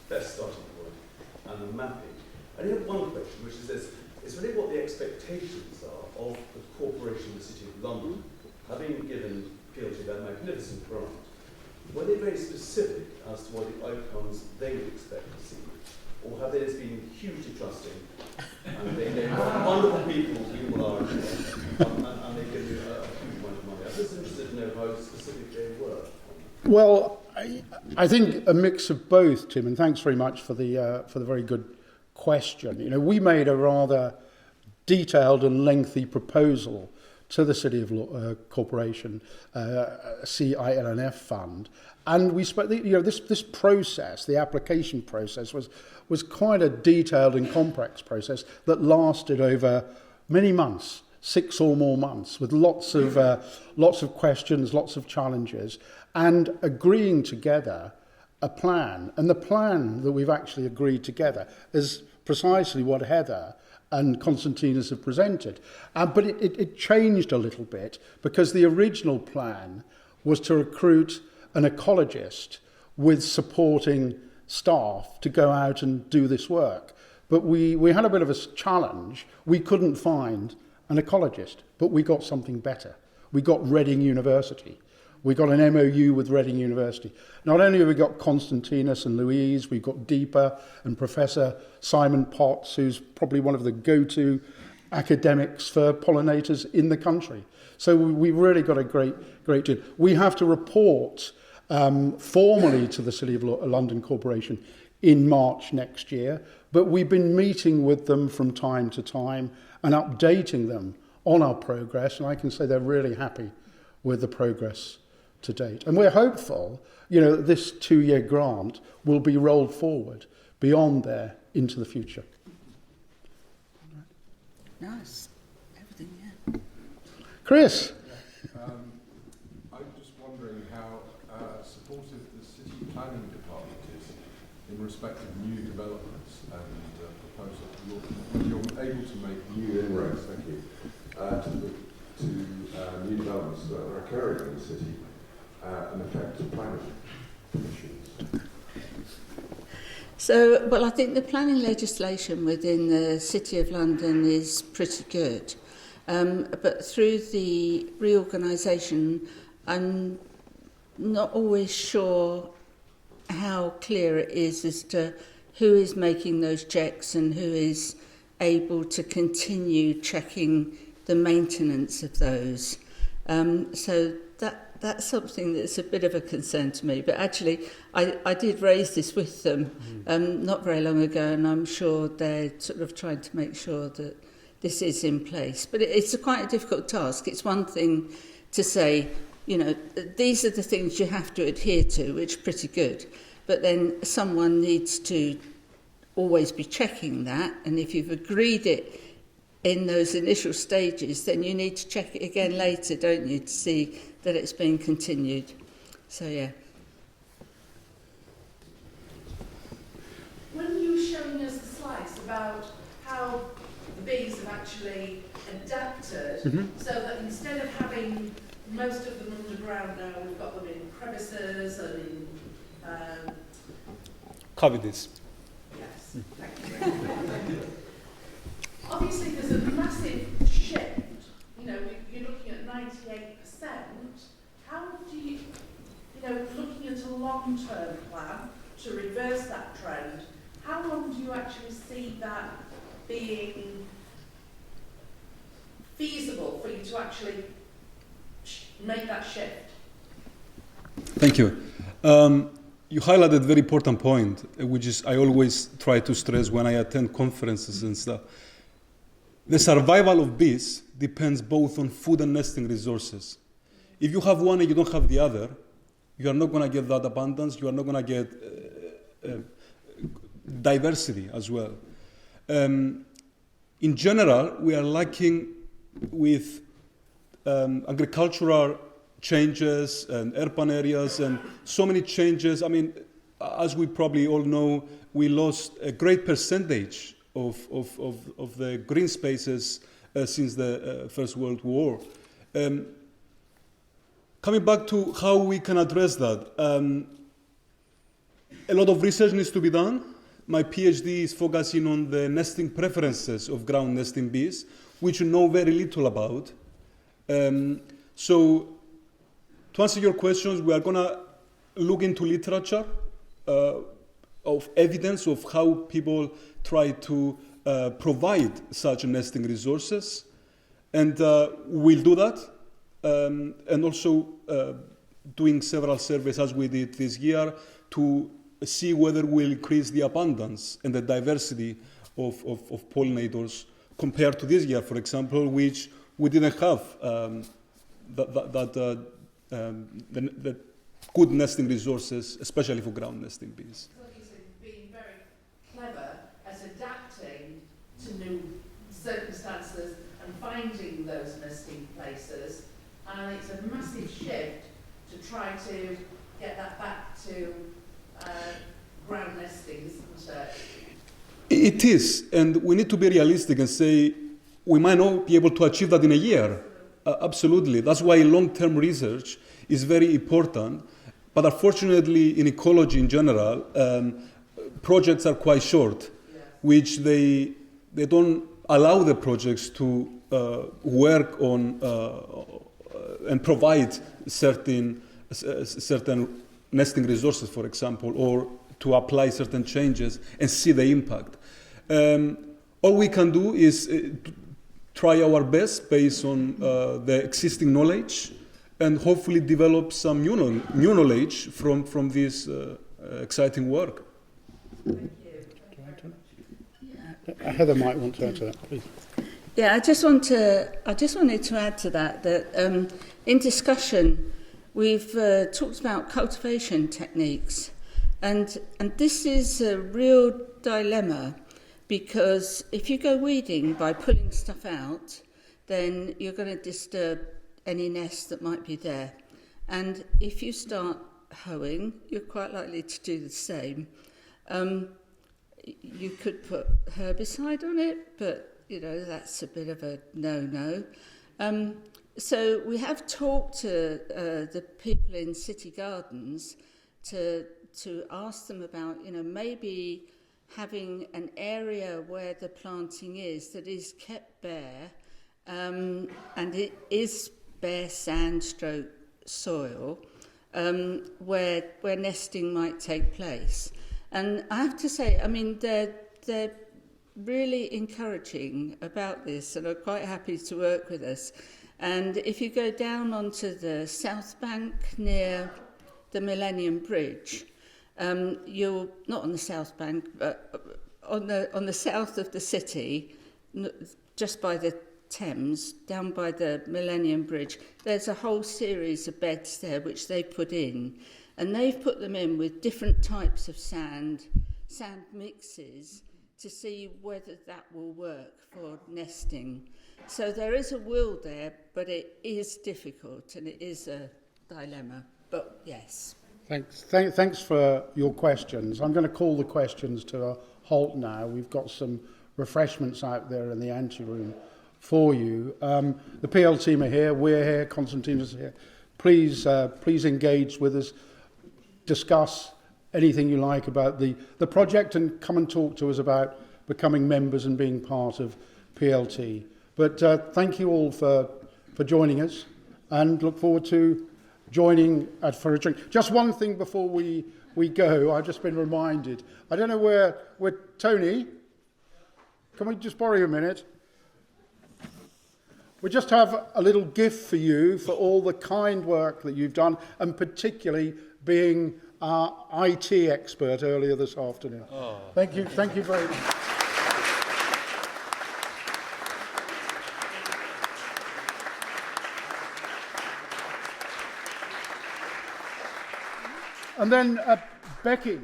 best starting point and the mapping. I only have one question, which is this. It's really what the expectations are of the corporation of the City of London, having given PLT that magnificent grant. Were they very specific as to what the outcomes they would expect to see? Or have they just been hugely trusting and they know what wonderful people you all are and they give you a huge amount of money? I'm just interested to know how specific they were. Well, I think a mix of both, Tim, and thanks very much for the very good question. You know, we made a rather detailed and lengthy proposal to the City of Corporation, CILNF fund, and we spoke. You know, this process, the application process, was quite a detailed and complex process that lasted over many months, 6 or more months, with lots of questions, lots of challenges, and agreeing together a plan. And the plan that we've actually agreed together is precisely what Heather and Constantinos have presented. But it changed a little bit because the original plan was to recruit an ecologist with supporting staff to go out and do this work. But we had a bit of a challenge. We couldn't find an ecologist, but we got something better. We got Reading University. We got an MOU with Reading University. Not only have we got Constantinos and Louise, we've got Deepa and Professor Simon Potts, who's probably one of the go-to academics for pollinators in the country. So we really got a great deal. We have to report formally to the City of London Corporation in March next year, but we've been meeting with them from time to time and updating them on our progress, and I can say they're really happy with the progress to date. And we're hopeful, you know, that this 2-year grant will be rolled forward beyond there into the future. Nice. Everything, yeah. Chris? I'm just wondering how supportive the City Planning Department is in respect of new developments and proposals. You're able to make new inroads, thank you, to new developments that are occurring in the city and affect planning issues. So, well, I think the planning legislation within the City of London is pretty good. But through the reorganisation, I'm not always sure how clear it is as to who is making those checks and who is able to continue checking the maintenance of those. So that's something that's a bit of a concern to me. But actually, I did raise this with them not very long ago, and I'm sure they're sort of trying to make sure that this is in place. But it's quite a difficult task. It's one thing to say, you know, these are the things you have to adhere to, which is pretty good. But then someone needs to always be checking that, and if you've agreed it in those initial stages, then you need to check it again later, don't you, to see that it's being continued. So, yeah. When you were showing us the slides about how the bees have actually adapted, so that instead of having most of them underground now, we've got them in crevices and in... cavities. Yes, thank you. Obviously, there's a massive shift. You know, you're looking at 98%. How do you looking at a long-term plan to reverse that trend, how long do you actually see that being feasible for you to actually make that shift? Thank you. You highlighted a very important point, which is I always try to stress when I attend conferences and stuff. The survival of bees depends both on food and nesting resources. If you have one and you don't have the other, you are not going to get that abundance, you are not going to get diversity as well. In general, we are lacking with agricultural changes and urban areas and so many changes. I mean, as we probably all know, we lost a great percentage of the green spaces since the First World War. Coming back to how we can address that, A lot of research needs to be done. My PhD is focusing on the nesting preferences of ground nesting bees, which we know very little about. So, to answer your questions, we are going to look into literature of evidence of how people try to provide such nesting resources. And we'll do that. And also doing several surveys as we did this year to see whether we'll increase the abundance and the diversity of pollinators compared to this year, for example, which we didn't have the good nesting resources, especially for ground nesting bees. He's being very clever at adapting to new circumstances and finding those nesting places, and it's a massive shift to try to get that back to ground nesting, isn't it? It is, and we need to be realistic and say we might not be able to achieve that in a year. Absolutely. That's why long-term research is very important. But unfortunately, in ecology in general, projects are quite short, which they don't allow the projects to work on and provide certain nesting resources, for example, or to apply certain changes and see the impact. All we can do is try our best based on the existing knowledge and hopefully develop some new knowledge from this exciting work. Thank you. Heather might want to add to that, please. Yeah, I just wanted to add to that in discussion we've talked about cultivation techniques, and this is a real dilemma, because if you go weeding by pulling stuff out, then you're going to disturb any nest that might be there. And if you start hoeing, you're quite likely to do the same. You could put herbicide on it, but that's a bit of a no-no. So we have talked to the people in city gardens to ask them about, maybe having an area where the planting is that is kept bare, and it is bare sand stroke soil, where nesting might take place. And I have to say, they're really encouraging about this and are quite happy to work with us. And if you go down onto the South Bank near the Millennium Bridge, you're not on the South Bank, but on the south of the city, just by the Thames, down by the Millennium Bridge, there's a whole series of beds there which they put in, and they've put them in with different types of sand mixes to see whether that will work for nesting. So there is a will there, but it is difficult and it is a dilemma. But yes. Thanks for your questions. I'm going to call the questions to a halt now. We've got some refreshments out there in the anteroom for you. The PL team are here. We're here. Constantine is here. Please engage with us. Discuss anything you like about the project and come and talk to us about becoming members and being part of PLT. But thank you all for joining us, and look forward to joining for a drink. Just one thing before we go, I've just been reminded. I don't know where Tony, can we just borrow you a minute? We just have a little gift for you for all the kind work that you've done, and particularly being our IT expert earlier this afternoon. Oh. Thank you very much. And then, Becky,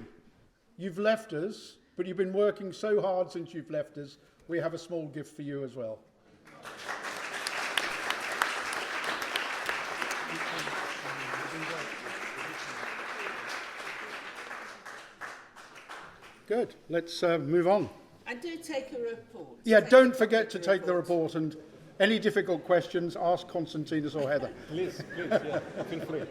you've left us, but you've been working so hard since you've left us. We have a small gift for you as well. Good. Let's move on. And do take a report. Yeah, don't forget to take the report, and any difficult questions, ask Constantinos or Heather. Please, yeah, feel free.